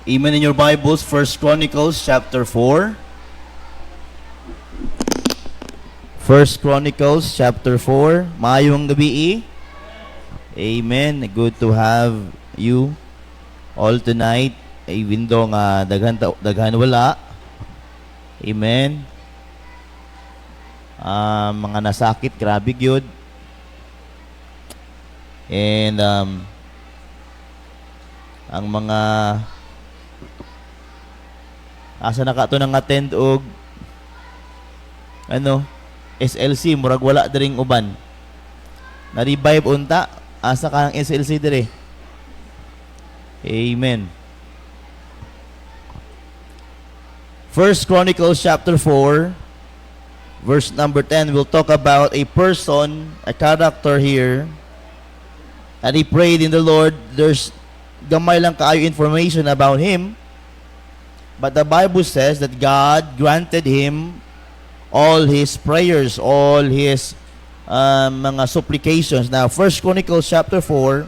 Amen in your Bibles, 1 Chronicles chapter 4. 1 Chronicles chapter 4. Maayong gabi. Amen. Good to have you all tonight. Even though nga daghan wala. Amen. Mga nasakit, grabe gyud. And ang mga asa na ka to nang attend og SLC murag wala diring uban. Na-revive unta asa ka ng SLC dire. Amen. 1 Chronicles chapter 4 verse number 10 will talk about a person, a character here. And he prayed in the Lord. There's gamay lang kaayo information about him. But the Bible says that God granted him all his prayers, all his mga supplications. Now, 1 Chronicles chapter 4,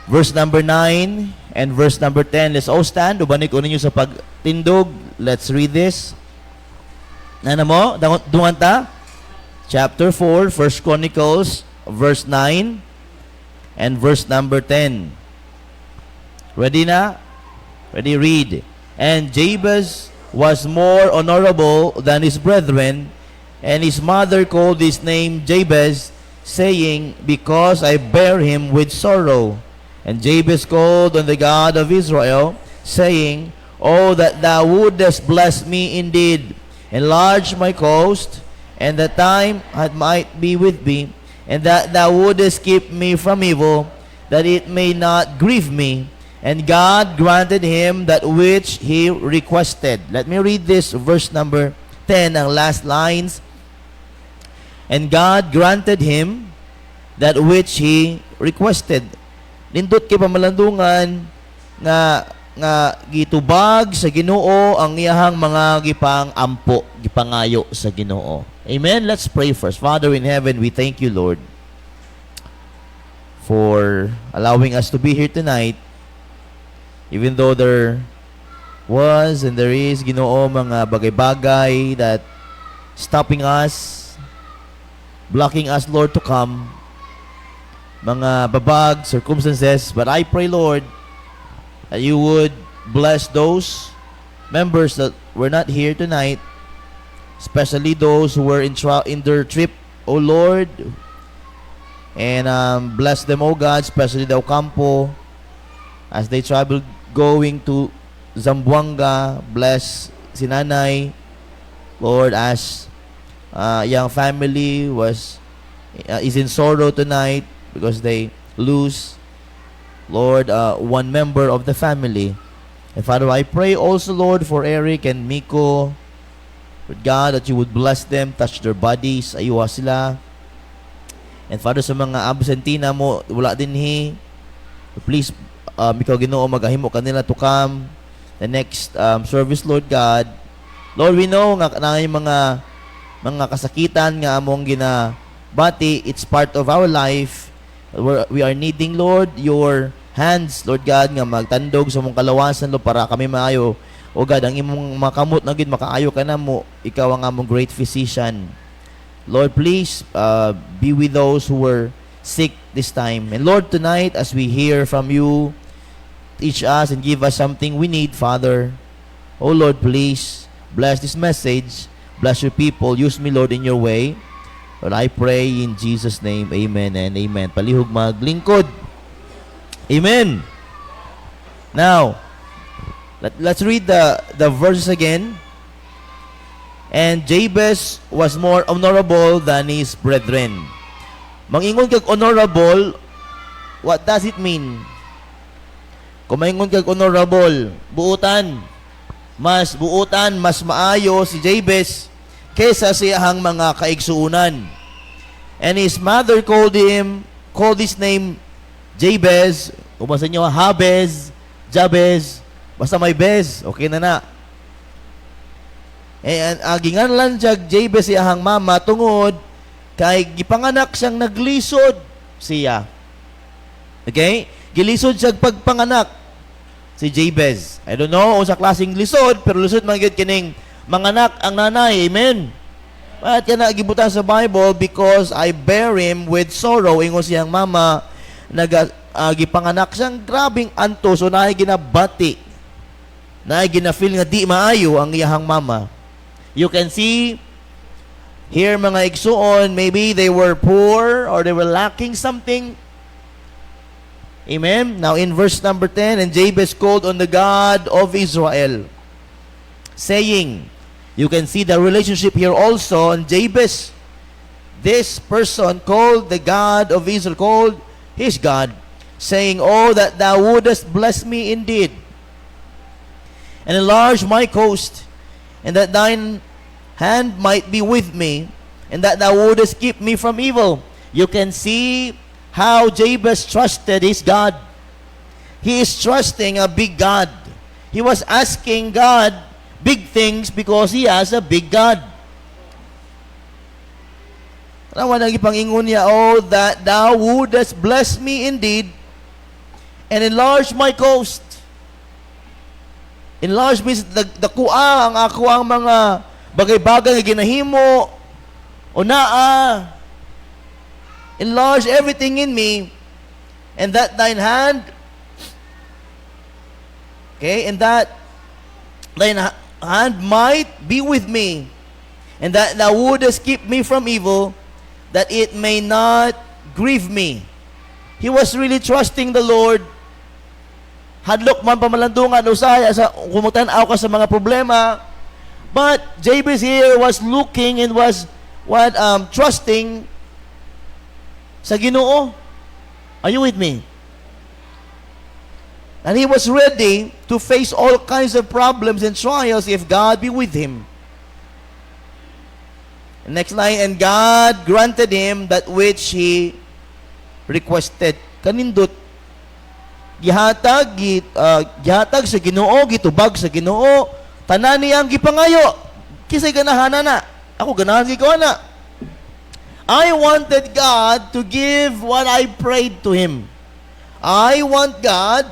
verse number 9 and verse number 10. Let's all stand. Ubanik ko ninyo sa pagtindog. Let's read this. Ano mo? Dungan ta? Chapter 4, 1 Chronicles, verse 9 and verse number 10. Ready na? Ready, read. And Jabez was more honorable than his brethren, and his mother called his name Jabez, saying, because I bear him with sorrow. And Jabez called on the God of Israel, saying, oh, that thou wouldest bless me indeed, enlarge my coast, and the time might be with me, and that thou wouldest keep me from evil, that it may not grieve me. And God granted him that which he requested. Let me read this, verse number 10, ang last lines. And God granted him that which he requested. Nindot kay pamalandungan nga gitubag sa Ginoo ang iyahang mga gipang-ampo, gipangayo sa Ginoo. Amen. Let's pray first. Father in heaven, we thank you, Lord, for allowing us to be here tonight. Even though there was and there is, Ginoo, mga bagay-bagay that stopping us, blocking us, Lord, to come, mga babag, circumstances, but I pray, Lord, that you would bless those members that were not here tonight, especially those who were in their trip, O Lord, and bless them, O God, especially the Ocampo, as they traveled going to Zamboanga. Bless si Nanay, Lord, as young family is in sorrow tonight because they lose, Lord, one member of the family. And Father, I pray also, Lord, for Eric and Miko, Lord God, that you would bless them, touch their bodies, ayuha sila. And Father, sa mga absentee na mo, wala din please, ikaw, Ginoo, magahimo kanila to come the next service, Lord God. Lord, we know nga yung mga kasakitan nga among ginabati, it's part of our life. We are needing, Lord, your hands, Lord God, nga magtandog sa mong kalawasan, Lord, para kami maayo. O God, ang imong makamot na gid makaayo ka na mo. Ikaw ang among great physician. Lord, please be with those who were sick this time. And Lord, tonight, as we hear from you, teach us and give us something we need, Father. Oh Lord, please bless this message. Bless your people. Use me, Lord, in your way. Lord, I pray in Jesus' name. Amen and amen. Palihog maglingkod. Amen. Now, let's read the verses again. And Jabez was more honorable than his brethren. Mangingon kag honorable, what does it mean? Kung maingon kag honorable, buutan, mas maayo si Jabez kaysa siyahang mga kaigsuunan. And his mother called his name Jabez, kumasa nyo, Jabez, basta may bez, okay na. And agingan lang siya Jabez siyahang mama tungod kay gipanganak siyang naglisod siya. Okay? Gilisod siya pagpanganak. si Jabez. I don't know sa klaseng lisod, pero lisod man gyud kining manganak ang nanay. Amen. At yan na gibutan sa Bible, because I bear him with sorrow. Ingon siyang mama, gipanganak siyang grabing anto, so naay ginabati. Naay ginafeel nga di maayo ang iyahang mama. You can see here mga igsuon, maybe they were poor or they were lacking something. Amen. Now in verse number 10, and Jabez called on the God of Israel, saying, you can see the relationship here also. And Jabez, this person called the God of Israel, called his God, saying, oh, that thou wouldest bless me indeed, and enlarge my coast, and that thine hand might be with me, and that thou wouldest keep me from evil. You can see how Jabez trusted his God. He is trusting a big God. He was asking God big things because he has a big God. Naman ang ipangingon niya, oh, that thou wouldest bless me indeed, and enlarge my coast. Enlarge means dakuha ang ako ang mga bagay-bagay nga ginahimo o naa. Enlarge everything in me, and that thine hand, okay, and that thine hand might be with me, and that thou wouldest keep me from evil, that it may not grieve me. He was really trusting the Lord. Hadlok man pamalandungan usaya sa kumutanaw ka sa mga problema, but Jabez here was looking and was trusting sa Ginoo. Are you with me? And he was ready to face all kinds of problems and trials if God be with him. Next line, and God granted him that which he requested. Kanindot, gihatag sa Ginoo, gitubag sa Ginoo, tanan niyang gipangayo. Kisay ganahan na. Ako ganahan gigawa na. I wanted God to give what I prayed to Him. I want God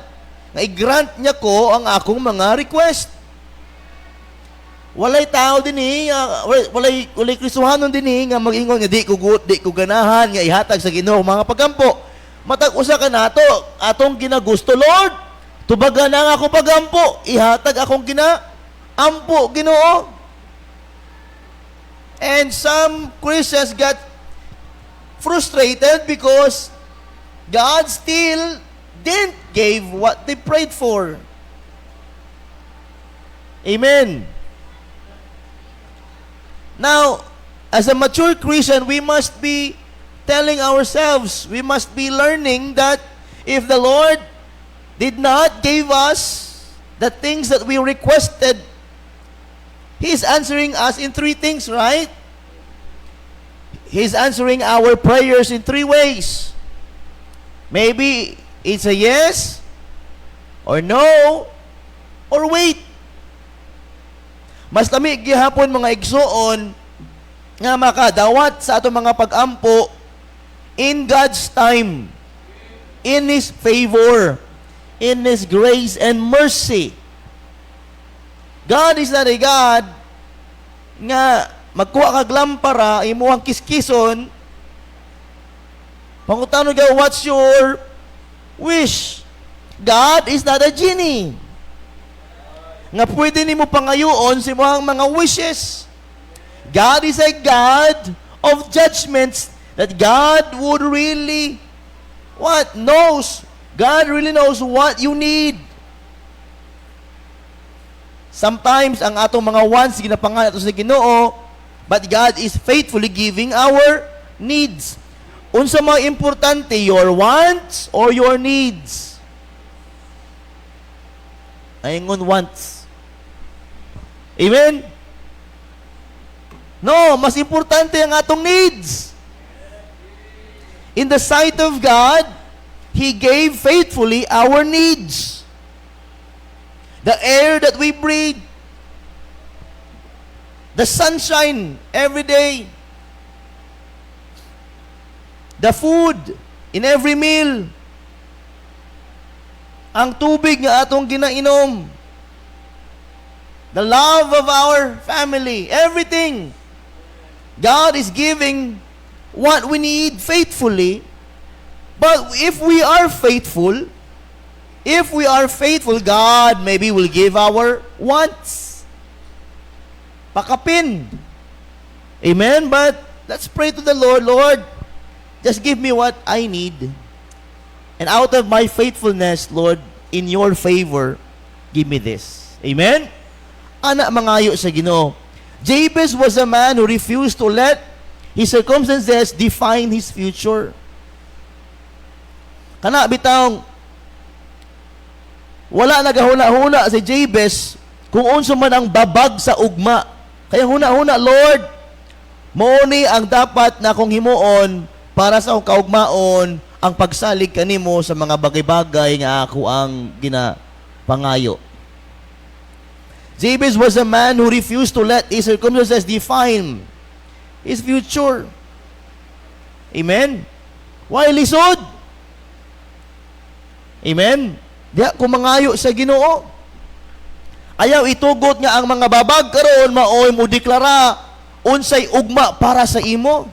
na i-grant niya ko ang akong mga request. Walay tao din walay Kristohanon din nga mag-ingon nga di ko ganahan nga ihatag sa Ginoo mga pagampo. Matag usa ka nato atong ginagusto, Lord. Tubagan na nga ako pagampo, ihatag akong ginaampo Ginoo. And some Christians got frustrated because God still didn't give what they prayed for. Amen. Now, as a mature Christian, we must be telling ourselves, we must be learning that if the Lord did not give us the things that we requested, He is answering us in three things, right? He's answering our prayers in three ways. Maybe it's a yes, or no, or wait. Mas lami gihapon mga igsoon nga makadawat sa ato mga pag-ampo in God's time, in His favor, in His grace and mercy. God is not a God nga magkuha kag lampara, imuhang kiskison, pangutano ka, what's your wish? God is not a genie nga pwede nimo pangayoon sa imuhang mga wishes. God is a God of judgments, that God would really knows. God really knows what you need. Sometimes ang atong mga wants ginapangalan ato sa Ginoo, but God is faithfully giving our needs. Unsa mga importante, your wants or your needs? Ayingon wants. Amen? No, mas importante ang atong needs. In the sight of God, He gave faithfully our needs. The air that we breathe, the sunshine every day, the food in every meal, ang tubig nga atong ginainom, the love of our family, everything. God is giving what we need faithfully. But if we are faithful, God maybe will give our wants. Pakapin. Amen? But let's pray to the Lord, Lord, just give me what I need. And out of my faithfulness, Lord, in your favor, give me this. Amen? Ana mangayo sa Ginoo. Jabez was a man who refused to let his circumstances define his future. Kana bitawng wala nagahuna-huna si Jabez kung unsa man ang babag sa ugma. Kaya huna-huna, Lord, mao ni ang dapat na akong himuon para sa akong kaugmaon ang pagsalig kanimo sa mga bagay-bagay nga ako ang ginapangayo. Jabez was a man who refused to let his circumstances define his future. Amen? Why lisod? Amen? Diya kumangayo sa Ginoo. Ayaw itugot nga ang mga babag karon maoy mo deklara unsay ugma para sa imo.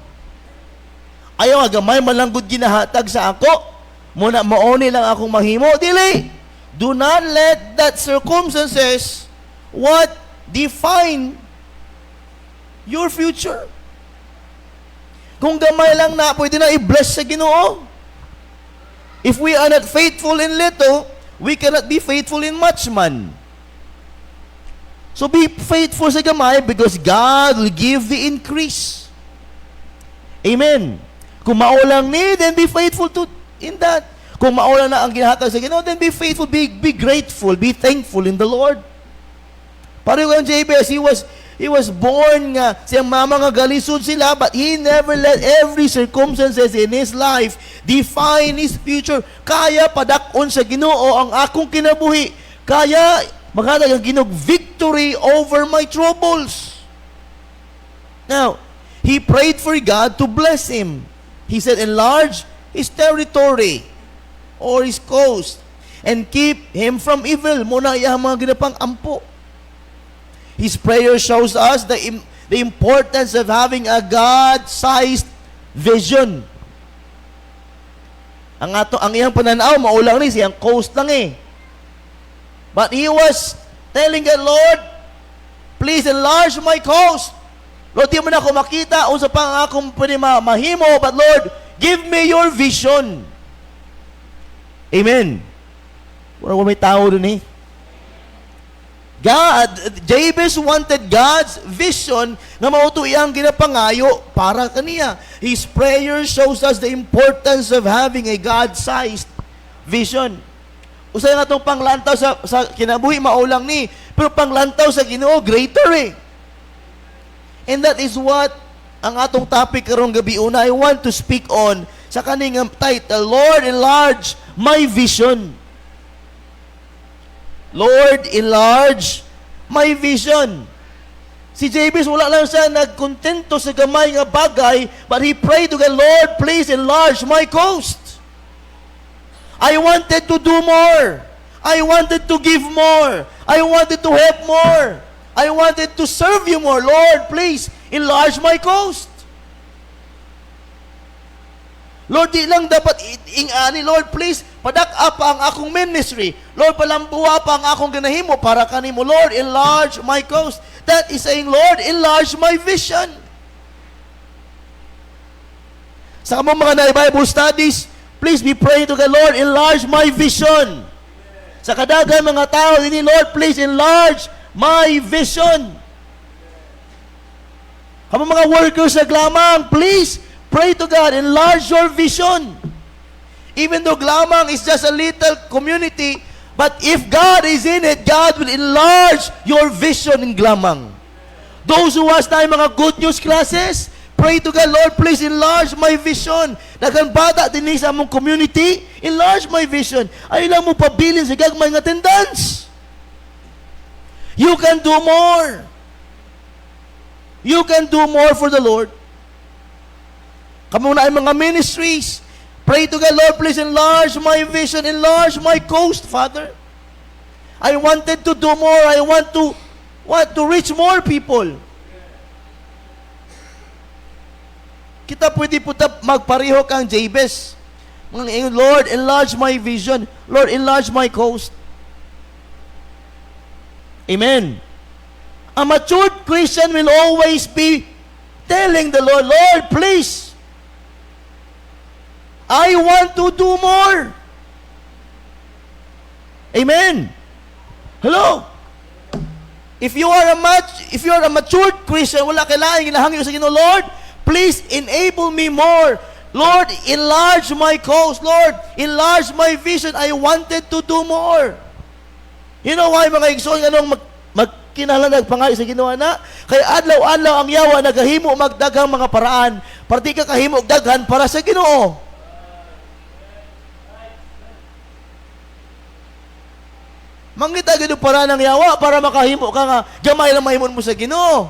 Ayaw gamay malanggod ginahatag sa ako. Muna maoni lang akong mahimo. Dili. Do not let that circumstances what define your future. Kung gamay lang na, pwede na i-bless sa Ginoo. If we are not faithful in little, we cannot be faithful in much man. So be faithful sa gamay because God will give the increase. Amen. Kung maulang ni, then be faithful to in that. Kung maulang na ang ginahatag sa Ginoo, then be faithful, be grateful, be thankful in the Lord. Pareho kang Jabez, he was born nga, siyang mama nga galisod sila, but he never let every circumstances in his life define his future. Kaya padakon sa Ginoo ang akong kinabuhi. Kaya maghatag ang Ginoo victory over my troubles. Now, he prayed for God to bless him. He said, enlarge his territory or his coast and keep him from evil. Muna iya mga ginapang ampo. His prayer shows us the importance of having a God-sized vision. Ang iyang pananaw, maulang ni siyang coast lang eh. But he was telling God, Lord, please enlarge my coast. Lord, di mo na ako makita unsa pa ang akong pwede mahimo, but Lord, give me your vision. Amen. Wala may tao dun eh. Jabez wanted God's vision na mauto iyang ginapangayo para kaniya. His prayer shows us the importance of having a God-sized vision. Usay nga itong panglantaw sa kinabuhi, maulang ni. Pero panglantaw sa Ginoo, greater eh. And that is what ang atong topic karong gabi una. I want to speak on sa kaning title, Lord, enlarge my vision. Lord, enlarge my vision. Si Jabez, wala lang siya nagkontento sa gamay nga bagay, but he prayed to God, Lord, please enlarge my coast. I wanted to do more. I wanted to give more. I wanted to help more. I wanted to serve you more. Lord, please enlarge my coast. Lord, di lang dapat ingani, Lord, please, padak-up ang akong ministry. Lord, palambuha pa ang akong ganahimo para kanimo. Lord, enlarge my coast. That is saying, Lord, enlarge my vision. Sa kamong mga Bible studies, please be praying to God, Lord, enlarge my vision. Sa kadaghan mga tao, ini, Lord, please enlarge my vision. Kamong mga workers sa Glamang, please, pray to God, enlarge your vision. Even though Glamang is just a little community, but if God is in it, God will enlarge your vision in Glamang. Those who has tayong mga good news classes, pray to God, Lord, please enlarge my vision. Daghang bata din sa among community, enlarge my vision. Ay lang mo pabilin sa gagmay nga attendance. You can do more. You can do more for the Lord. Kamo na ay mga ministries, Pray to God, Lord, please enlarge my vision, enlarge my coast, Father. I wanted to do more. I want to reach more people. Kita pwede po magpareho kang Jabez. Lord, enlarge my vision. Lord, enlarge my coast. Amen. A matured Christian will always be telling the Lord, Lord, please, I want to do more. Amen. Hello? If you are a matured Christian, wala kailangan ginahangyo sa Ginoo, Lord, please enable me more. Lord, enlarge my coast. Lord, enlarge my vision. I wanted to do more. You know why, mga igsoon, anong magkinahanglan nagpangayo sa Ginoo na? Kaya adlaw-adlaw ang yawa nagahimo magdaghang mga paraan. Parti ka kahimo og daghan para sa Ginoo. Mangita gid para ng yawa para makahimo ka nga gamay lang mahimon mo sa Ginoo.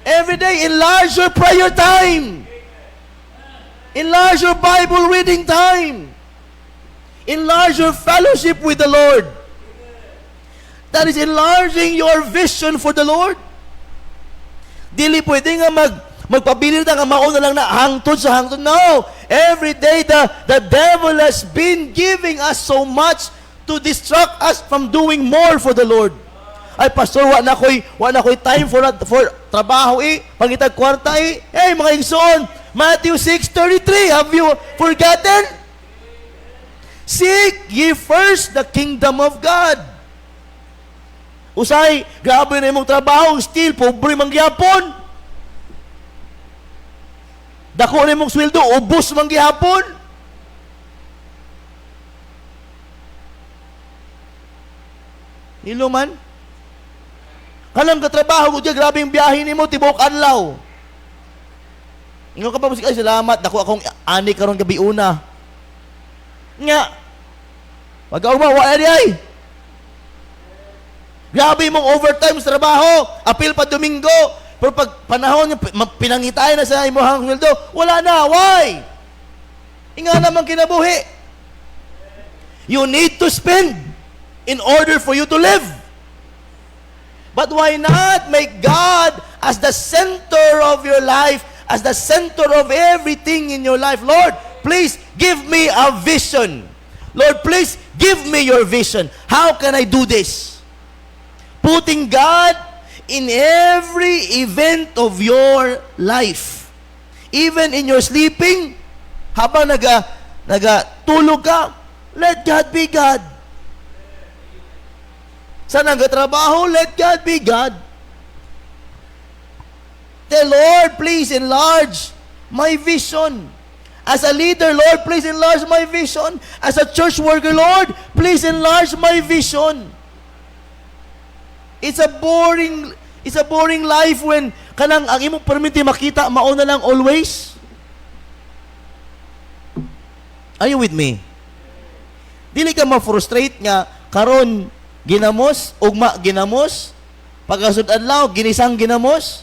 Every day enlarge your prayer time. Enlarge your Bible reading time. Enlarge your fellowship with the Lord. That is enlarging your vision for the Lord. Dili pwede nga magpabilin nga mauna lang na hangtod sa hangtod. No. Every day the devil has been giving us so much to distract us from doing more for the Lord. Ay, pastor, wa na ko'y time for trabaho pangitag kwarta Hey, mga igsoon, Matthew 6:33, have you forgotten? Seek ye first the kingdom of God. Usay, grabe na imong trabaho, still, pobre mangyapon. Dako na imong sweldo, ubos mangyapon. Hilo man? Kanang katrabaho ko dyan, grabe yung biyahe ni mo, tibok adlaw. Ingo ka pa mo, ay salamat, dako akong ani karon gabi una. Nga, mag-auma, wala di ay. Grabe mong overtime sa trabaho, apil pa Domingo, pero pag panahon, pinangitay na sa imuhang sweldo, wala na, why? Inga naman kinabuhi. You need to spend in order for you to live. But why not make God as the center of your life, as the center of everything in your life? Lord, please give me a vision. Lord, please give me your vision. How can I do this? Putting God in every event of your life. Even in your sleeping, habang tulog ka, let God be God. Sa nagatrabaho, let God be God. Tell Lord, please enlarge my vision. As a leader, Lord, please enlarge my vision. As a church worker, Lord, please enlarge my vision. It's a boring life when kanang ang imong permiti makita mao na lang always. Are you with me? Dili ka ma-frustrate nga karon ginamos, ugma ginamos, pagkasud adlaw ginisang ginamos,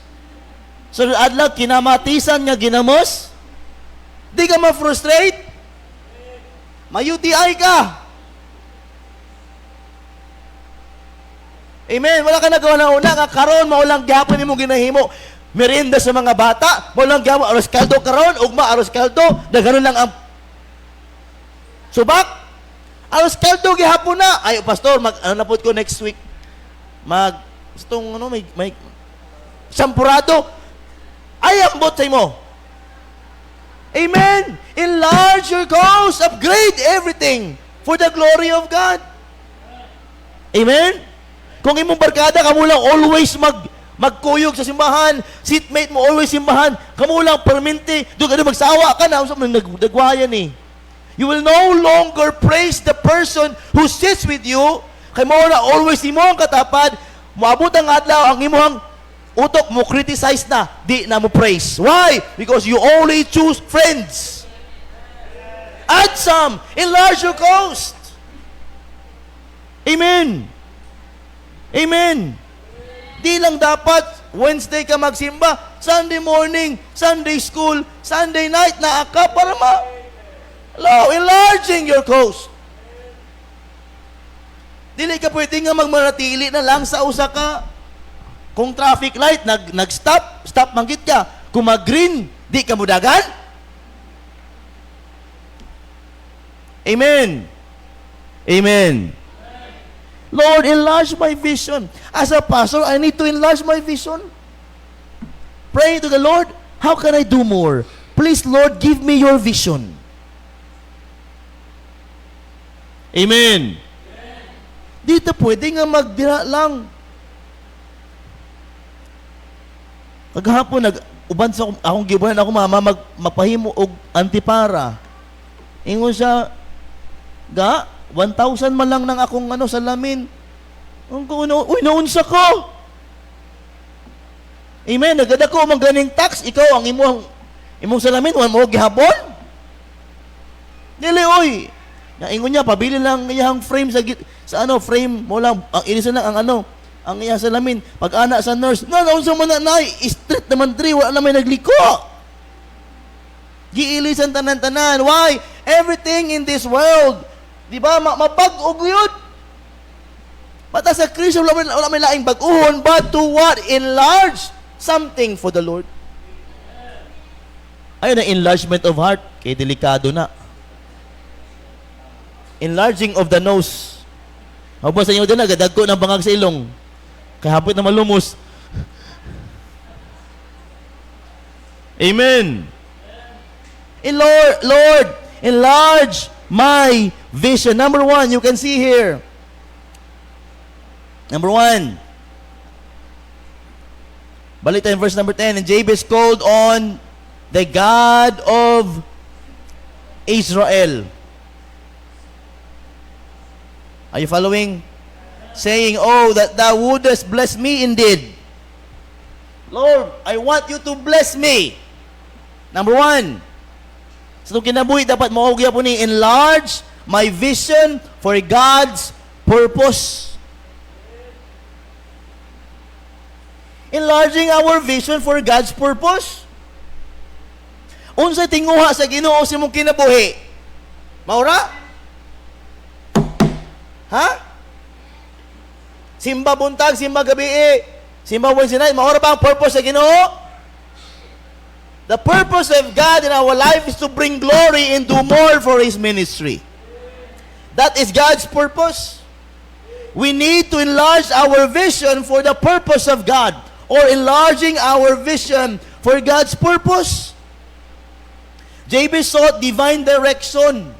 sud adlaw kinamatisan nga ginamos. Di ka ma-frustrate? May-UTI ka. Amen. Wala ka nagawa na una nga karon maulang gyapon nimo ginahimo merienda sa mga bata, maulang gyapon aros kaldo karon, ugma aros kaldo, daghanon lang ang subak. Aros kaldo gihapon na. Ay, pastor, napod ko next week. May sampurado. Ay, ambot sa imo. Amen. Enlarge your goals. Upgrade everything for the glory of God. Amen. Kung imong barkada, kamo lang always magkuyog sa simbahan, seatmate mo always simbahan, kamo lang perminti, doon ka magsawa ka na, nagwayan eh. You will no longer praise the person who sits with you. Kay mo na always imo ang katapad, moabot ang adlaw ang imong utok mo criticize na, di na mo praise. Why? Because you only choose friends. Add some, enlarge your coast. Amen. Amen. Di lang dapat Wednesday ka magsimba, Sunday morning, Sunday school, Sunday night na aka para Hello, enlarging your coast. Dili ka pwede nga magmanatili na lang sa usa ka. Kung traffic light, nag-stop, stop manggit ka. Kung mag-green, di ka mudagan. Amen. Amen. Lord, enlarge my vision. As a pastor, I need to enlarge my vision. Pray to the Lord, how can I do more? Please, Lord, give me your vision. Amen. Dito pwede nga magdira lang. Kagahapon, uban sa akong gibuhan ako, mama, magpahimo og antipara. Ingon siya, 1,000 man lang ng akong salamin. Uy, naunsa ko. Amen. Nagada ko mang ganing tax, ikaw ang imong salamin, wan mo gihapon. Dili, oy. Naingon niya, pabili lang iyang frame sa frame mo lang, ang inisan lang ang iyang salamin. Pag anak sa nurse, naunsa man na, street naman wala na may nagliko. Giilisan tanan-tanan. Why? Everything in this world, di ba, mapag-og yun. Bata sa Kristo, wala may laing bag-uhon, but to what? Enlarge something for the Lord. Ayun ang enlargement of heart. Kaya delikado na. Enlarging of the nose. Mabasa niyo din, nagadagko ng bangag sa ilong. Kahapit na malumos. Amen. Lord, enlarge my vision. Number 1, you can see here. Number 1. Balik tayo verse number 10. And Jabez called on the God of Israel. Are you following? Saying, oh, that thou wouldest bless me indeed. Lord, I want you to bless me. Number 1. So, kinabuhi, dapat maugya po ni, enlarge my vision for God's purpose. Enlarging our vision for God's purpose. Unsay tinguha sa Ginoo sa imong kinabuhi? Maura? Ha? Simba buntag, simba gabi, simba Wednesday night, maura ba ang purpose sa Ginoo? The purpose of God in our life is to bring glory and do more for His ministry. That is God's purpose. We need to enlarge our vision for the purpose of God, or enlarging our vision for God's purpose. Jabez sought divine direction.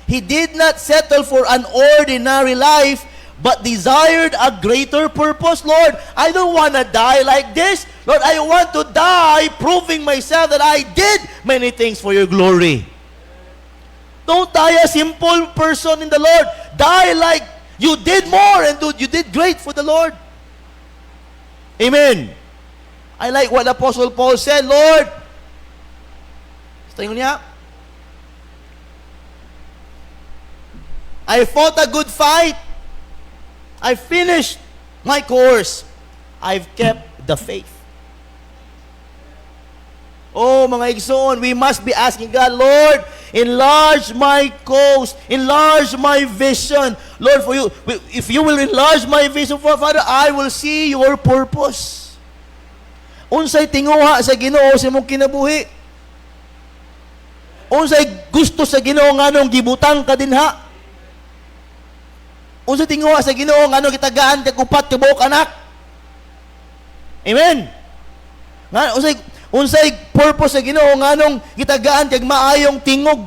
He did not settle for an ordinary life, but desired a greater purpose. Lord, I don't want to die like this. Lord, I want to die proving myself that I did many things for your glory. Don't die a simple person in the Lord. Die like you did more and you did great for the Lord. Amen. I like what Apostle Paul said, Lord, tingnan niya, I fought a good fight. I finished my course. I've kept the faith. Oh, mga igsoon, we must be asking God, Lord, enlarge my coast, enlarge my vision. Lord, for you, if you will enlarge my vision, Father, I will see your purpose. Unsay tinguha sa Ginoo sa imong kinabuhi? Unsay gusto sa Ginoo nganong gibutang ka dinha? Unsay tinguha sa Ginoo nganong gitagaan kag upat ka buok anak? Amen. Nga unsay purpose sa Ginoo nganong gitagaan kag maayong tingog?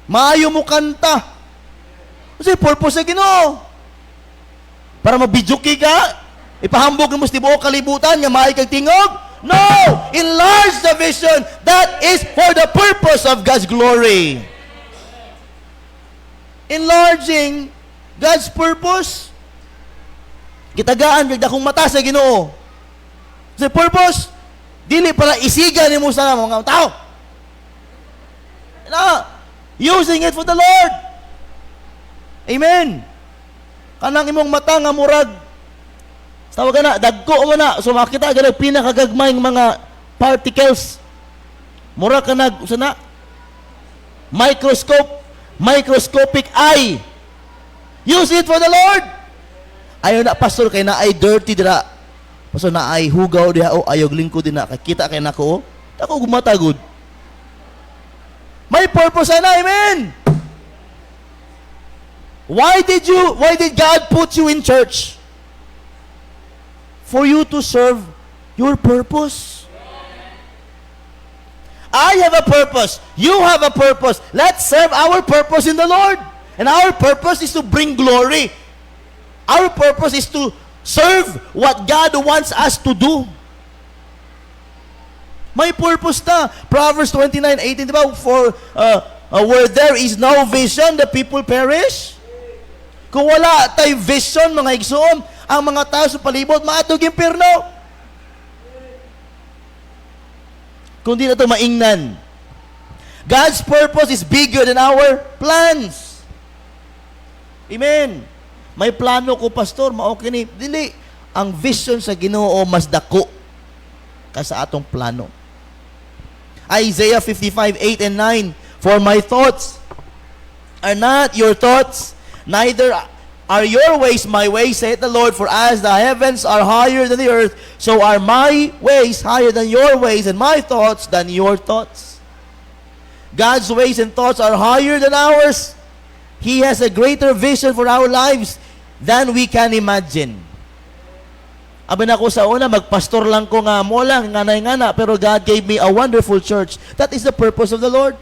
Maayo mo kanta. Unsay purpose sa Ginoo? Para mabidyoki ka? Ipahambog mo sa tibuok kalibutan nga maayo kag tingog? No! Enlarge the vision. That is for the purpose of God's glory. Enlarging God's purpose. Gitagaan kag dakong mata sa Ginoo. Sa purpose, dili para isiga nimo sa mga tao. Na, using it for the Lord. Amen. Kanang imong mata nga murag tawag na, dagko mo na, so makita ganang pinakagagmayng mga particles. Mura ka sana, microscopic eye. Use it for the Lord. Ayaw na, pastor, kay na ay dirty dira. Pastor, na ay hugaw diha, o ayaw lingkod din na. Kita kay nako, ako gumatagod. May purpose na, amen. Why did God put you in church? For you to serve your purpose. I have a purpose. You have a purpose. Let's serve our purpose in the Lord. And our purpose is to bring glory. Our purpose is to serve what God wants us to do. May purpose na. Proverbs 29:18, di ba? For where there is no vision, the people perish. Kung wala tayong vision, mga igsoon, ang mga tao sa palibot, maatog yung pirno. Kung di na ito maingnan. God's purpose is bigger than our plans. Amen. May plano ko, pastor, maokay ni. Dili, ang vision sa Ginoo mas dako kaysa atong plano. Isaiah 55:8 and 9, for my thoughts are not your thoughts, neither are your ways my ways, saith the Lord. For as the heavens are higher than the earth, so are my ways higher than your ways, and my thoughts than your thoughts. God's ways and thoughts are higher than ours. He has a greater vision for our lives than we can imagine. Abi na ko sa una, magpastor lang ko nga mo lang, ngana, pero God gave me a wonderful church. That is the purpose of the Lord.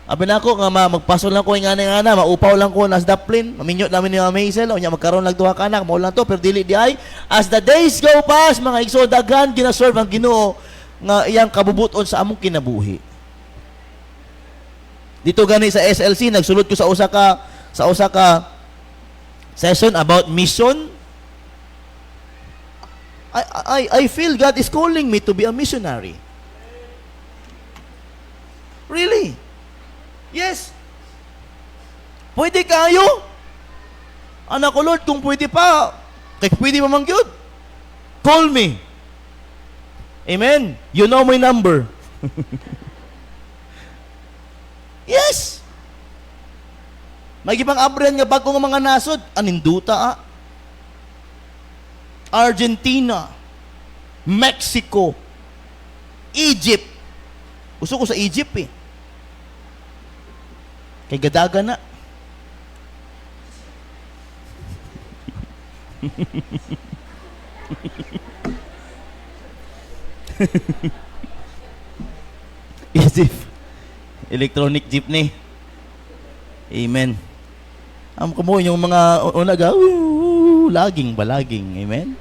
Abi na ko nga magpastor lang ko ngana, maupaw lang ko nas daplin, maminyot namin ni Maisel, o nya magkaroon lang duha ka anak, mo lang to, pero dili di ay. As the days go past, mga igsoon, daghan ginaserve ang Ginoo nga iyang kabubuton sa among kinabuhi. Dito gani sa SLC, nagsulod ko sa usa ka session about mission. I feel God is calling me to be a missionary. Really? Yes. Pwede kayo? Anak ko, Lord, kung pwede pa, kaya pwede mamangyod. Call me. Amen? You know my number. Yes. Magibang abren nga bago nga mga nasod, aninduta Argentina, Mexico, Egypt. Gusto ko sa Egypt eh. Kay gadaga na. Egypt. Electronic jeepney. Amen. Kamo yung mga unaga, laging. Amen.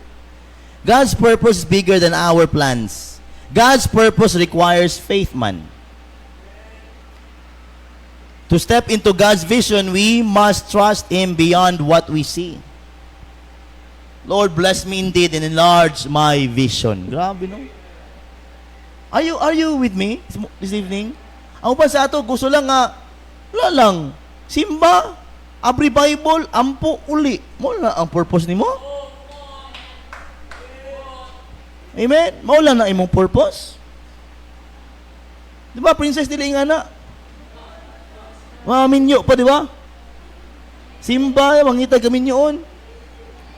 God's purpose is bigger than our plans. God's purpose requires faith, man. To step into God's vision, we must trust Him beyond what we see. Lord, bless me indeed and enlarge my vision. Grabe, no? Are you with me this evening? Ako pa sa ato, gusto lang nga, wala lang, simba, abri Bible, ampo, uli. Mula ang purpose ni mo. Amen? Maula na imong purpose. Di ba, princess dili nga na? Maminyo pa, di ba? Simba, mangita kami yun.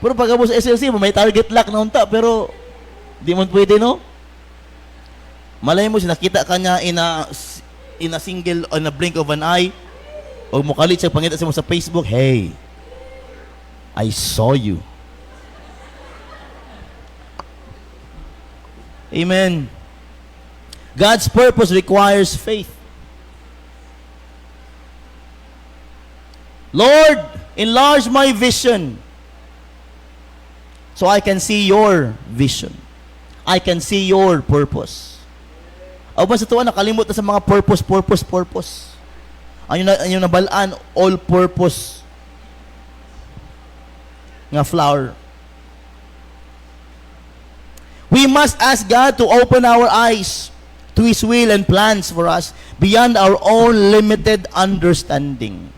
Pero pagkabos sa SLC, may target lock na unta, pero di mo pwede, no? Malay mo, sinakita ka niya in a single, on a blink of an eye, o mukalit siya pangita mo sa Facebook, hey, I saw you. Amen. God's purpose requires faith. Lord, enlarge my vision so I can see your vision. I can see your purpose. O ba sa tuwa, nakalimot na sa mga purpose. Ano nabalaan, all-purpose nga flower. We must ask God to open our eyes to His will and plans for us beyond our own limited understanding.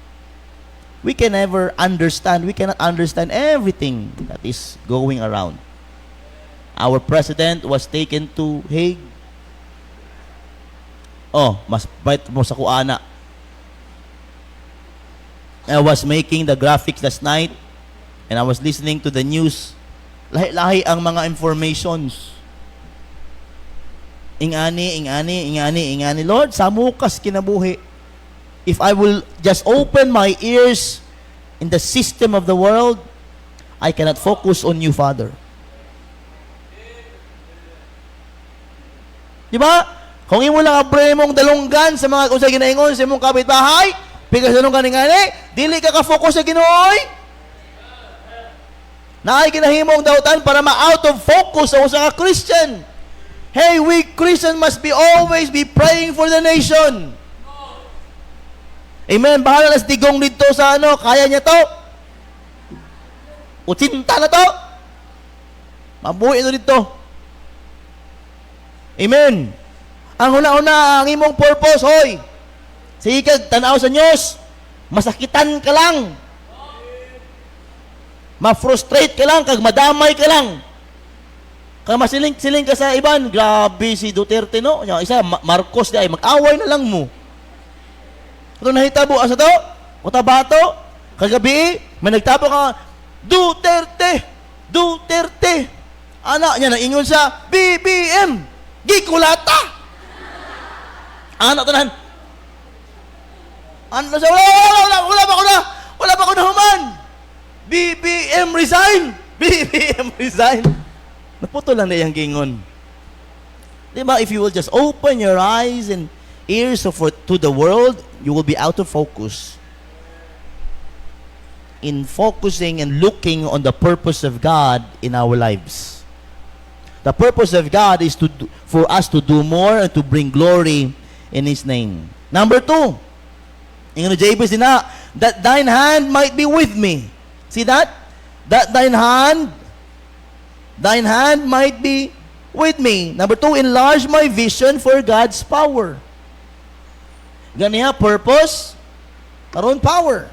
We can never understand. We cannot understand everything that is going around. Our president was taken to Hague. Oh, mas bait mo sa kuana. I was making the graphics last night and I was listening to the news. Lahi-lahi ang mga informations. Ingani. Lord, samukas kinabuhi. If I will just open my ears in the system of the world, I cannot focus on you, Father. Di ba? Kung imo lang abre mong dalunggan sa mga usay ginaingon sa imong kapitbahay, pikas dalunggan ngani, dili ka ka-focus sa Ginoo. Naay kinahimong dautan para ma-out of focus sa usa ka Christian. Hey, we Christians must be always be praying for the nation. Amen. Bahala na sa tigong dito sa ano, kaya niya to. Utsinta na to. Mabuhi ito dito. Amen. Ang una-una, ang imong purpose, hoy. Sige kag tanaw sa news, masakitan ka lang. Ma-frustrate ka lang, kag madamay ka lang. Kag masiling-siling ka sa iban, grabe si Duterte, no? Yung isa, Marcos, di ay mag-away na lang mo. Ito nahitabo asa to? Cotabato? Kagabi, may nagtabo ka, Duterte. Anak niya naingon sa BBM. Gikulata. Anak tanan. Ano sa wala pa ko na human. BBM resign. Naputo lang na yung gingon. Diba, if you will just open your eyes and ears to the world, you will be out of focus. In focusing and looking on the purpose of God in our lives. The purpose of God is for us to do more and to bring glory in His name. Number 2, in Jabez din na, that thine hand might be with me. See that? That thine hand might be with me. Number 2, enlarge my vision for God's power. Ganiya, purpose, karon power.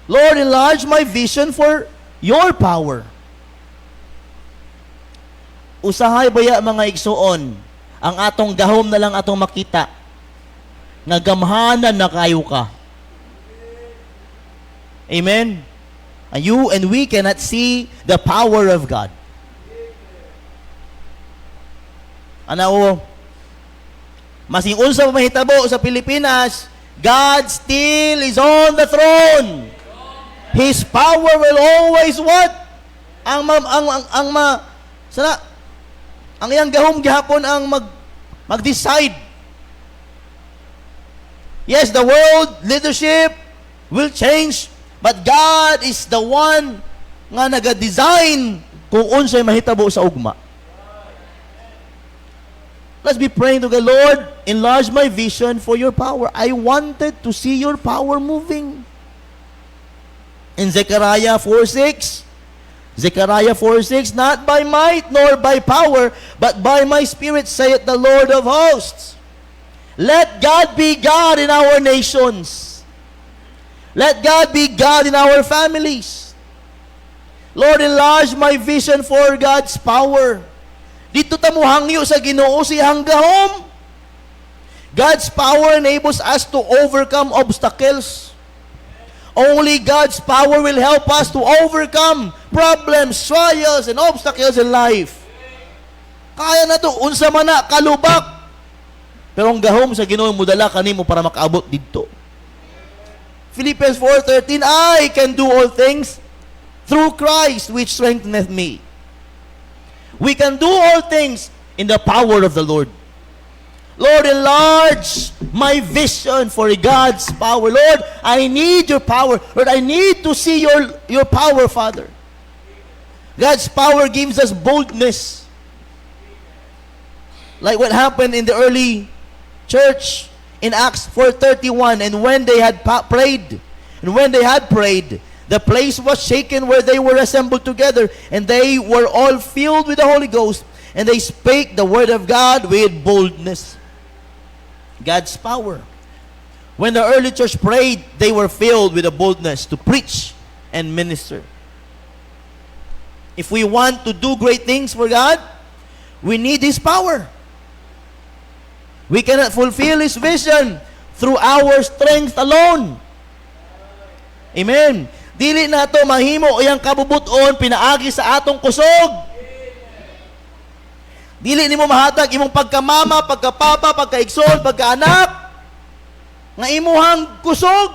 Lord, enlarge my vision for your power. Usahay baya mga igsuon, ang atong gahom na lang atong makita, nga gamhanan na kayo ka. Amen? And you and we cannot see the power of God. Ano, masing unsa mahitabo sa Pilipinas, God still is on the throne. His power will always what? Ang iyang gahom gihapon ang mag-decide. Yes, the world leadership will change, but God is the one nga naga-design kung unsay mahitabo sa ugma. Let's be praying to the Lord, enlarge my vision for your power. I wanted to see your power moving. In Zechariah 4:6, not by might nor by power, but by my spirit, saith the Lord of hosts. Let God be God in our nations. Let God be God in our families. Lord, enlarge my vision for God's power. Dito ta mo hangyo sa Ginoo siyang gahom. God's power enables us to overcome obstacles. Only God's power will help us to overcome problems, trials, and obstacles in life. Kaya na to, unsa man na, kalubak. Pero ang gahom sa Ginoo mudala kanimo para makaabot didto. Philippians 4:13, I can do all things through Christ which strengtheneth me. We can do all things in the power of the Lord. Lord, enlarge my vision for God's power. Lord, I need your power. Lord, I need to see your power, Father. God's power gives us boldness. Like what happened in the early church in Acts 4:31, and when they had prayed, the place was shaken where they were assembled together, and they were all filled with the Holy Ghost, and they spake the word of God with boldness. God's power. When the early church prayed, they were filled with a boldness to preach and minister. If we want to do great things for God, we need His power. We cannot fulfill His vision through our strength alone. Amen. Dili na to mahimo iyang kabubuton pinaagi sa atong kusog. Dili nimo mahatag imong pagkamama, pagkapapa, pagkaigsoon, pagkaanak nga imuhang kusog.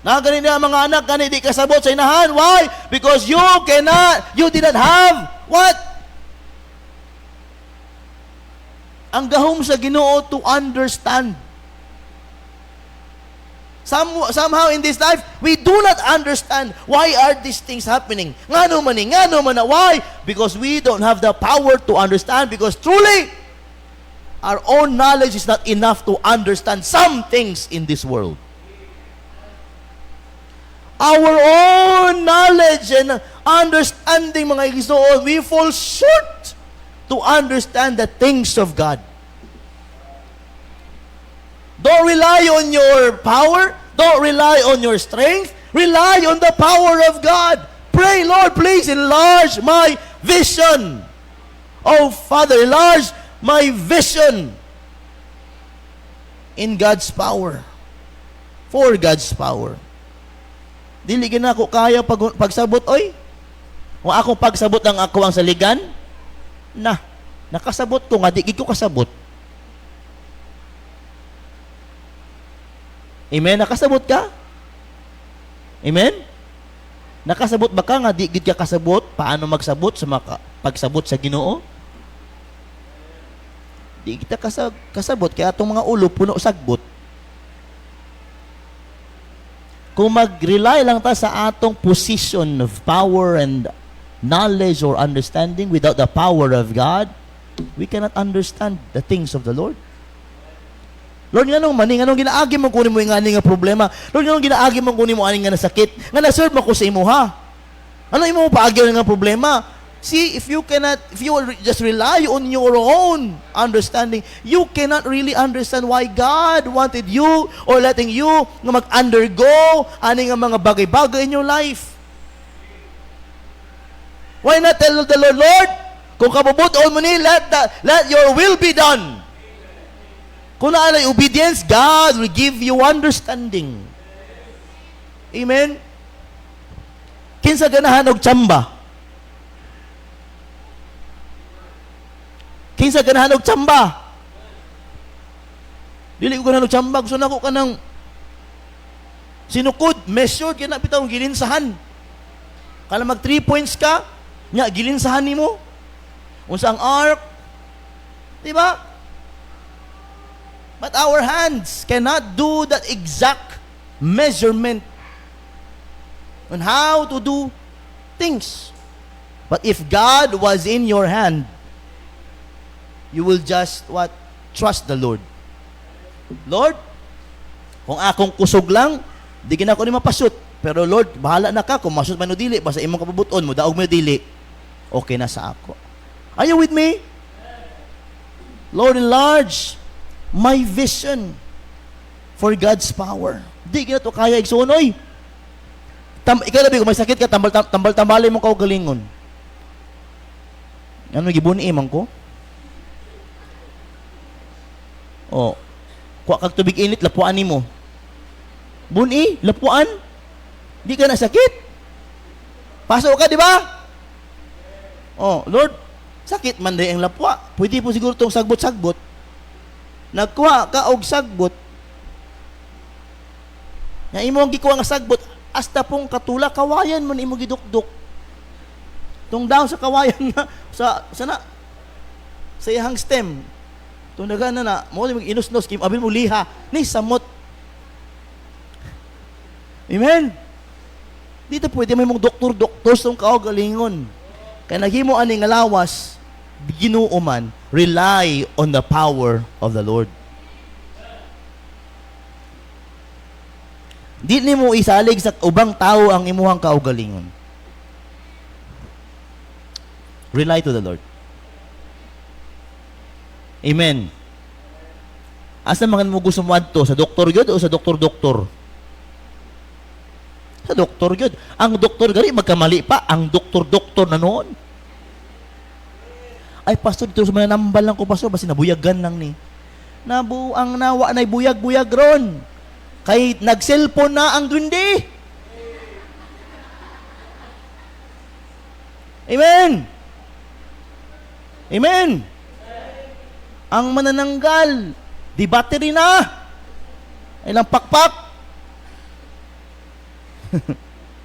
Na gani na mga anak gani di kasabot sa inahan. Why? Because you didn't have what? Ang gahom sa Ginoo to understand. Somehow in this life, we do not understand why are these things happening. Ngano man na. Why? Because we don't have the power to understand. Because truly, our own knowledge is not enough to understand some things in this world. Our own knowledge and understanding, mga Igsoon, we fall short to understand the things of God. Don't rely on your power. Don't rely on your strength. Rely on the power of God. Pray, Lord, please enlarge my vision. Oh, Father, enlarge my vision in God's power. For God's power. Dili gina ako kaya pagsabot, oy. Kung akong pagsabot ang ako ang saligan, nakasabot ko nga, di ko kasabot. Amen? Nakasabot ka? Amen? Nakasabot ba ka nga, di gid ka kasabot? Paano magsabot sa pagsabot sa Ginoo? Di kita kasabot, kaya atong mga ulo puno sagbot. Kung mag-rely lang ta sa atong position of power and knowledge or understanding without the power of God, we cannot understand the things of the Lord. Lord, nganong ginaagi mo kunin mo yung nga problema? Lord, nganong ginaagi mo kunin mo aning nga nasakit? Nga na-serve mo ko sa imo ha? Ano imo paagyaw nga problema? See, if you just rely on your own understanding, you cannot really understand why God wanted you or letting you nga mag-undergo aning nga mga bagay-bagay in your life. Why not tell the Lord, Lord, kung kabubuton mo ni, let your will be done. Kung naalay obedience, God will give you understanding. Amen? Kinsa ganahan og tsamba? Kinsa ganahan og tsamba? Dili ko ganahan og tsamba. Gusto na ko ka ng sinukod, measured, kaya napitawang gilinsahan. Kala mag 3 points ka, nya gilinsahan nimo. Unsa ang arc? Diba? But our hands cannot do that exact measurement on how to do things. But if God was in your hand, you will just what? Trust the Lord. Lord, kung akong kusog lang, di gina ko ni mapasut. Pero Lord, bahala na ka kung masut man o dili, basta imong kapabuton mo, daog mo dili, okay na sa ako. Are you with me? Lord, enlarge my vision for God's power. Di gina to kaya igsunoy. Ikaw labi, kung may sakit ka, tambal-tambalay mo kaugalingon. Ano, gibuni man ko? O, kuha kag tubig init, lapuan mo. Buni, lapuan. Di ka na sakit. Pasok ka, di ba? O, Lord, sakit man day ang lapwa. Pwede po siguro itong sagbot-sagbot. Nagkuha ka og sagbot. Na imo ang gikuha nga sagbot, hasta pong katula, kawayan man imo gidukduk. Tung down sa kawayan na, sa iyahang stem. Tung daga na, mo mag-inus-nos, kim abin mo liha, ni samot. Amen? Dito pwede may mong doktor sa kaugalingon. Kaya naghimo aning lawas, Ginoo man, rely on the power of the Lord. Di nimo isalig sa ubang tao ang imuhang kaugalingon. Rely to the Lord. Amen. Asa man mo gusto mo adto, sa doktor gyud o sa doktor-doktor? Sa doktor gyud. Ang doktor gari magkamali pa, ang doktor-doktor na noon. Ay, pastor, dito sa mga nambal lang ko, pastor, basta nabuyagan lang ni. Nabuang nawa na buyag-buyag ron. Kay nag-cellphone na ang duwende. Amen. Amen. Ang manananggal, di battery na. Ilang pakpak.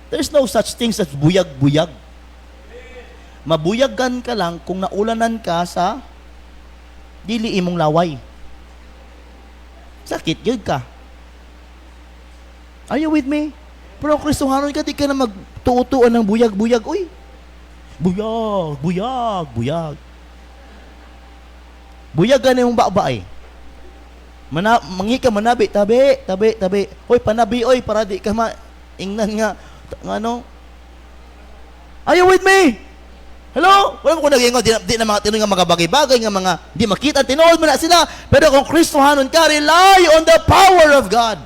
There's no such thing as buyag-buyag. Mabuyagan ka lang kung naulanan ka sa dili imong laway. Sakit yun ka. Are you with me? Pero kung Kristohanon ka, di ka na magtuutuan ng buyag-buyag. Uy, buyag, buyag, buyag. Buyagan na yung babae. Mangi ka manabi, tabi, tabi, tabi. Hoy, panabi, oy, para di ka ingnan nga, ano? Are you with me? Hello? Wala mo kung nag-iingot, di na mga tinong nga mga bagay-bagay, nga mga di makita, tinood mo na sila. Pero kung Kristohanon ka, rely on the power of God.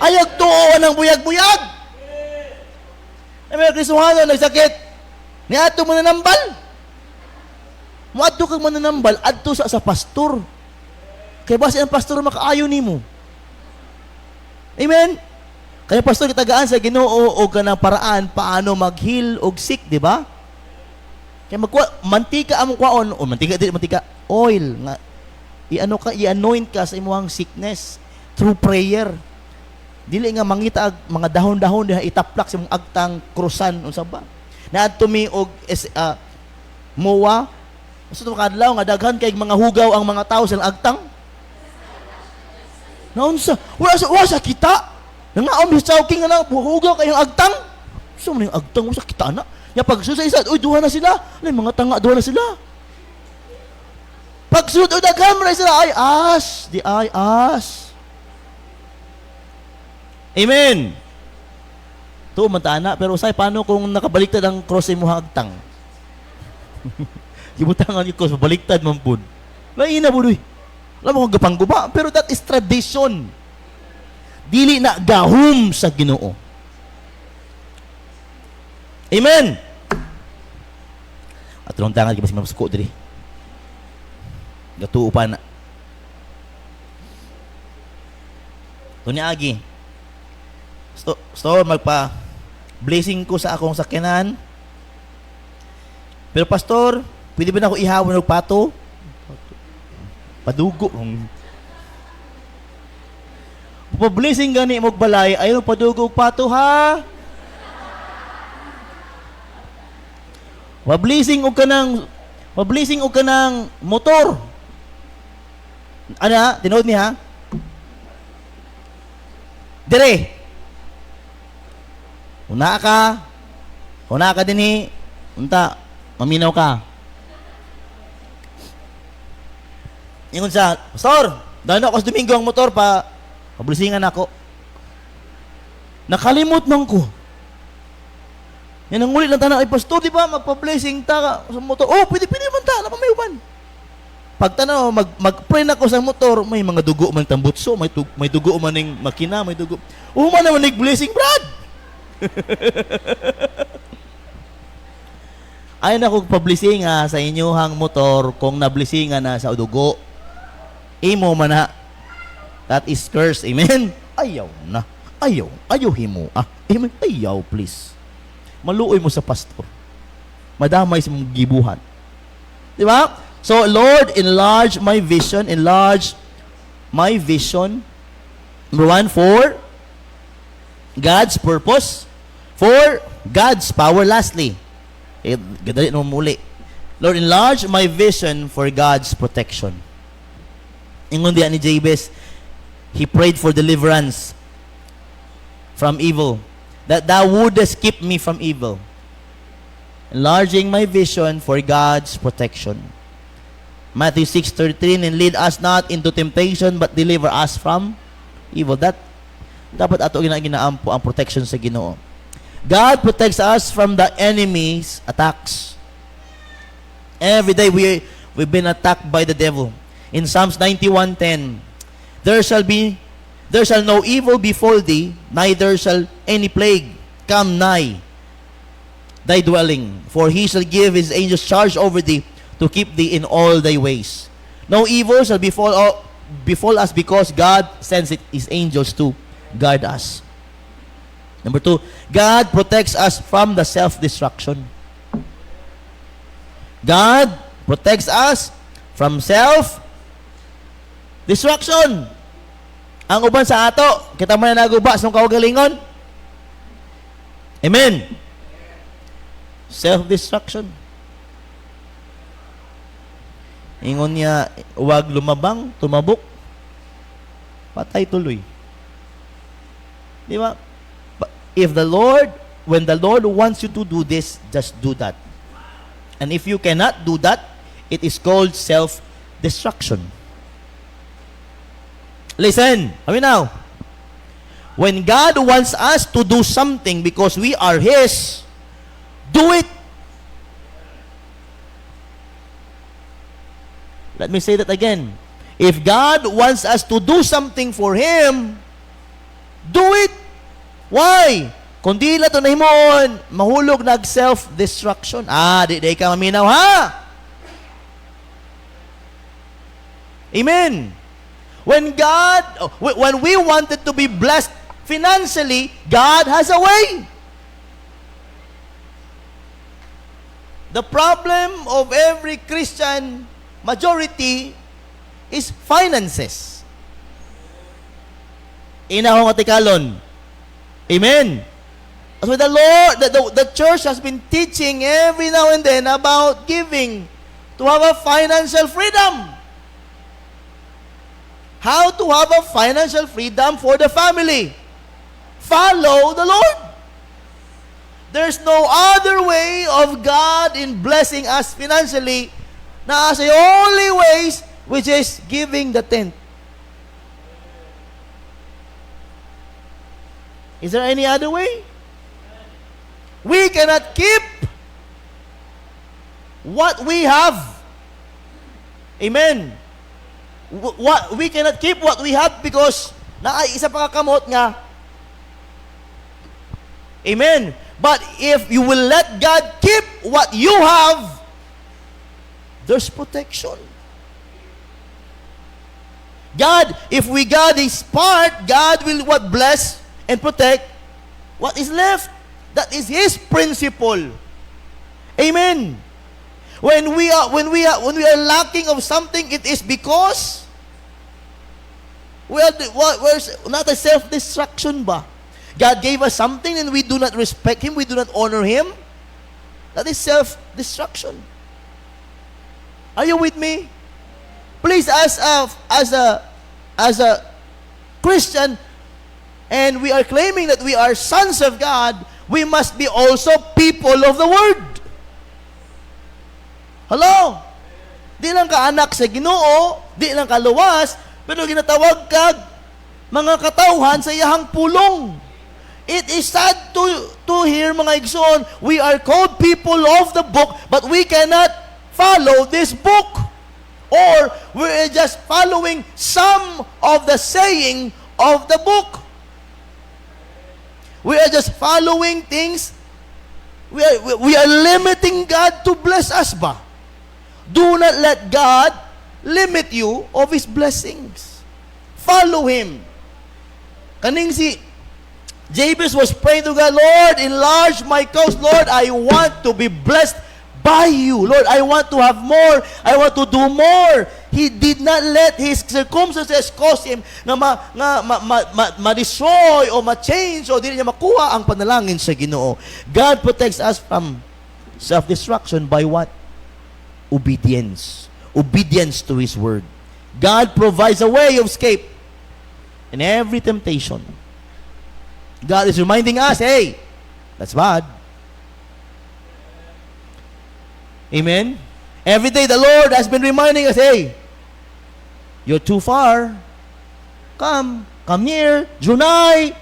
Ayag tuon ng buyag-buyag. May Kristohanon, nagsakit. Niato mo na nambal. Muadto kang mananambal, adto sa pastor. Kaya basi ang pastor makaayo nimo. Amen? Kaya pastor, kitagaan sa Ginoo o kanang paraan paano mag-heal og sick, di ba? Kaya mantika among kwaon, o mantika, oil, nga, i-anoint ka sa imong sickness through prayer. Dili nga mangita mga dahon-dahon diha itaplak sa imong agtang krusan unsa ba? Naadto mi og mowa. Sa kadlaw nga daghan kay mga hugaw ang mga tao sa agtang. Naunsa? Wala sa kita. Nangaon mi sa king nga hugaw kay ang agtang. So man yung agtang sa kita na. Ya pag susay-isa, uy duha na sila. Ay mga tanga duha na sila. Pag sunod o daghan man sila ay as. Amen. To man ta ana, pero usay paano kung nakabaliktad ang cross mo agtang? Gibutangan yung cross baliktad man pud. Lain na budoy. Alam mo kung gapangguba, pero that is tradition. Dili na gahom sa Ginoo. Amen. At tulong tangan kasi masuko diri. Gatuo pa na. Tuni agi. Store magpa blessing ko sa akong sakyanan. Pero pastor, pwede ba na ako ihawon og pato? Padugo. Pa-blessing gani mo balay, ayaw padugo og pato ha. Pa-blessing og kanang motor. Ana, tinood ni ha? Dire. Una ka dinhi. Unta, maminaw ka. Ingon sa, pastor, dahil ako sa Domingo ang motor pablisingan ako. Nakalimot nang ko. Yan ang ulit ng tanang, ay pastor, di ba, magpa-blessing ta sa motor. Oh, pwede man ta, napamayuban. Pag tanaw, mag-pray na ko sa motor, may mga dugo man tambutso, may dugo man ng makina, may dugo. Man naman nag-blessing, Brad! Ay na kong pablisinga sa inyuhang motor kung nablisinga na sa dugo. Imo man na. That is curse. Amen? Ayaw na. Ayaw himo. Amen? Ayaw, please. Maluoy mo sa pastor. Madamay sa mong gibuhan. Di ba? So, Lord, enlarge my vision. Enlarge my vision. Number 1, for God's purpose. For God's power. Lastly, gadali naman muli. Lord, enlarge my vision for God's protection. Ingon diyan ni Jabez, he prayed for deliverance from evil, that thou wouldest keep me from evil. Enlarging my vision for God's protection. Matthew 6:13, and lead us not into temptation, but deliver us from evil. That dapat ato ginaampo ang protection sa Ginoo. God protects us from the enemy's attacks. Every day we've been attacked by the devil. In Psalms 91:10, there shall no evil befall thee, neither shall any plague come nigh thy dwelling. For he shall give his angels charge over thee, to keep thee in all thy ways. No evil shall befall befall us because God sends His angels to guard us. Number 2, God protects us from the self-destruction. God protects us from self-destruction. Ang uban sa ato, kita man na naguba sa kaugalingon. Amen. Self-destruction. Ingon niya, huwag lumabang, tumabok, patay tuloy. Di ba? When the Lord wants you to do this, just do that. And if you cannot do that, it is called self-destruction. Listen, kami now. When God wants us to do something because we are His, do it. Let me say that again. If God wants us to do something for Him, do it. Why? Kung di na ito nahimon, mahulog nag self-destruction. Di ka maminaw, ha? Amen. When we wanted to be blessed financially, God has a way. The problem of every Christian majority is finances. Inahong atikalon. Amen. As with the Lord, the church has been teaching every now and then about giving to have a financial freedom. How to have a financial freedom for the family. Follow the Lord. There's no other way of God in blessing us financially na as the only ways which is giving the tenth. Is there any other way? We cannot keep what we have. Amen. We cannot keep what we have because isa pa kakamot nga. Amen. But if you will let God keep what you have, there's protection. God, if we guard His part, God will bless and protect what is left. That is His principle. Amen. When we are lacking of something, it is because we're not a self-destruction ba? God gave us something and we do not respect Him, we do not honor Him. That is self-destruction. Are you with me? Please, as a Christian, and we are claiming that we are sons of God, we must be also people of the Word. Hello? Di lang ka anak sa Ginoo, di lang ka luwas, pero ginatawag ka mga katauhan sa iyahang pulong. It is sad to hear, mga igsoon, we are called people of the book, but we cannot follow this book. Or we're just following some of the saying of the book. We are just following things. We are limiting God to bless us ba? Do not let God limit you of His blessings. Follow Him. Kaning si Jabez was praying to God, Lord, enlarge my coast. Lord, I want to be blessed by you. Lord, I want to have more. I want to do more. He did not let his circumstances cause him na ma-destroy o ma-change o di niya makuha ang panalangin sa Ginoo. God protects us from self-destruction by what? Obedience. Obedience to His word. God provides a way of escape in every temptation. God is reminding us, hey, that's bad. Amen? Every day the Lord has been reminding us, hey, you're too far. Come near. Junai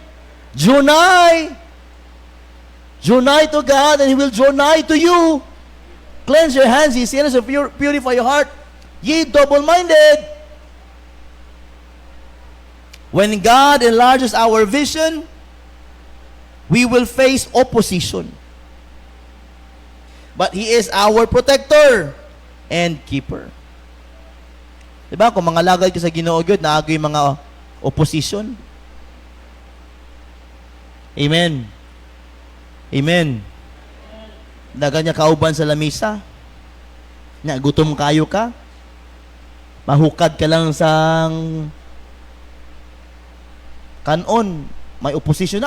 to God and He will draw nigh to you. Cleanse your hands, ye sinners, and purify your heart, ye double-minded. When God enlarges our vision, we will face opposition. But He is our protector and keeper. Diba? Kung mga lagad ka sa Ginoo gyud, naagay mga opposition. Amen. Amen. Dagan niya kauban sa lamisa. Nagutom kayo ka. Mahukad ka lang sa kanon. May opposition.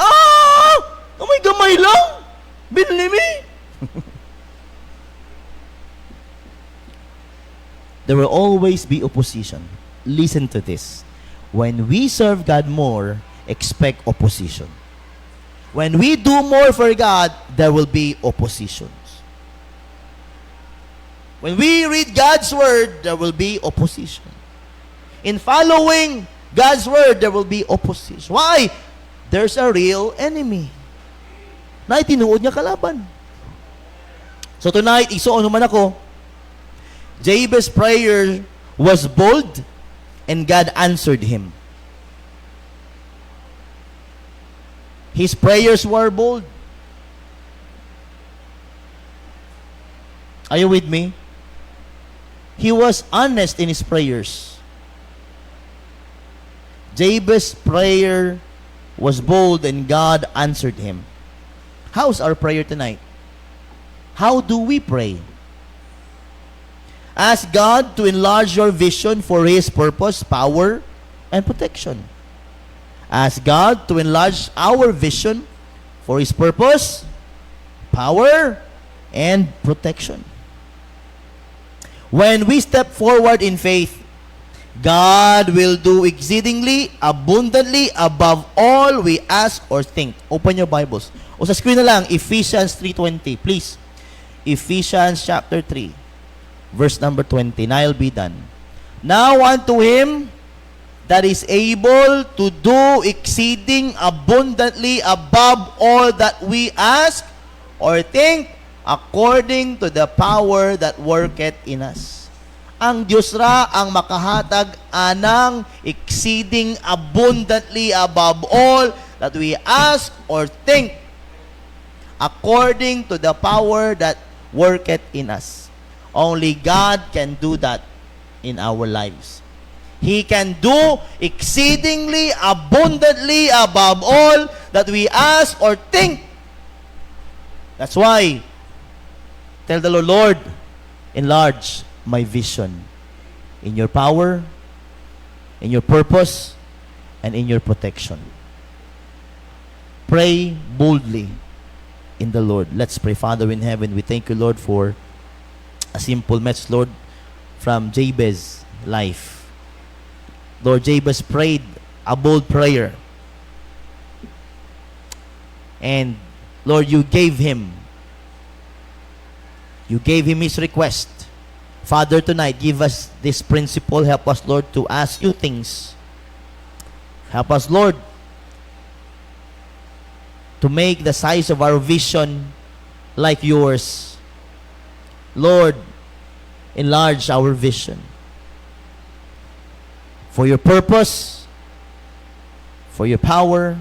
May gamay lang! Binlimi! There will always be opposition. Listen to this. When we serve God more, expect opposition. When we do more for God, there will be oppositions. When we read God's Word, there will be opposition. In following God's Word, there will be opposition. Why? There's a real enemy. Na itinuod niya kalaban. So tonight, isuon naman ako, Jabez's prayer was bold and God answered him. His prayers were bold. Are you with me? He was honest in his prayers. Jabez's prayer was bold and God answered him. How's our prayer tonight? How do we pray? Ask God to enlarge your vision for His purpose, power, and protection. Ask God to enlarge our vision for His purpose, power, and protection. When we step forward in faith, God will do exceedingly, abundantly, above all we ask or think. Open your Bibles. O sa screen na lang, Ephesians 3:20. Please. Ephesians chapter 3, verse number 20. Now I'll be done. Now unto Him that is able to do exceeding abundantly above all that we ask or think, according to the power that worketh in us. Ang Diyos ra ang makahatag anang exceeding abundantly above all that we ask or think, according to the power that worketh in us. Only God can do that in our lives. He can do exceedingly abundantly above all that we ask or think. That's why, tell the Lord, Lord, enlarge my vision in your power, in your purpose, and in your protection. Pray boldly in the Lord. Let's pray. Father in heaven, we thank you, Lord, for a simple message, Lord, from Jabez's life. Lord, Jabez prayed a bold prayer. And Lord, you gave him his request. Father, tonight, give us this principle. Help us, Lord, to ask you things. Help us, Lord, to make the size of our vision like yours. Lord, enlarge our vision for your purpose, for your power,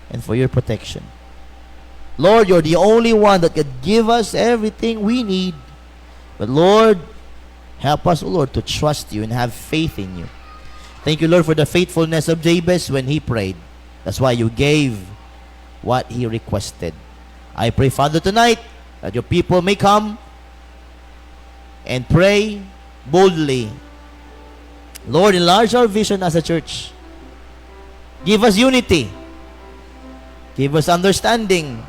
and for your protection. Lord, you're the only one that can give us everything we need. But Lord, help us, Lord, to trust you and have faith in you. Thank you, Lord, for the faithfulness of Jabez when he prayed. That's why you gave what he requested. I pray, Father, tonight that your people may come and pray boldly. Lord, enlarge our vision as a church. Give us unity. Give us understanding.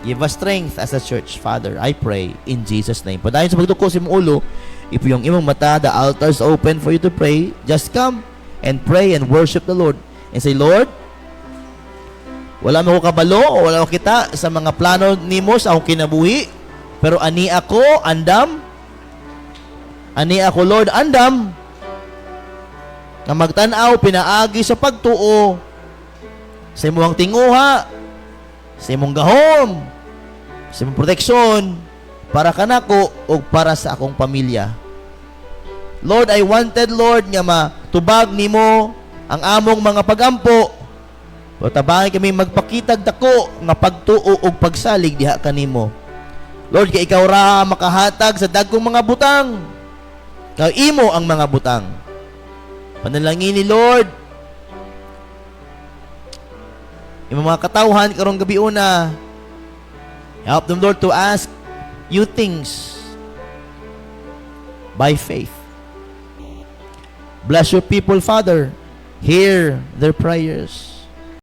Give us strength as a church, Father. I pray in Jesus' name. Padayon sa pagduko sa imong ulo, if yung imong mata, the altar is open for you to pray, just come and pray and worship the Lord. And say, Lord, wala mo ko kabalo o wala ko kita sa mga plano nimo sa akong kinabuhi, pero ani ako, andam. Ani ako, Lord, andam. Na magtanaw, pinaagi sa pagtuo, sa imong tinguha, sa imong gahom, sa imong proteksyon, para kanako o para sa akong pamilya. Lord, I wanted, Lord, nga matubag nimo ang among mga pagampo. O tabangin kami magpakitag dako nga pagtuo og pagsalig diha kanimo. Lord, kay ikaw ra makahatag sa dagkong mga butang. Now, imo ang mga butang. Panalangin ni Lord. Yung mga katawhan karong gabi una, help them, Lord, to ask you things by faith. Bless your people, Father. Hear their prayers.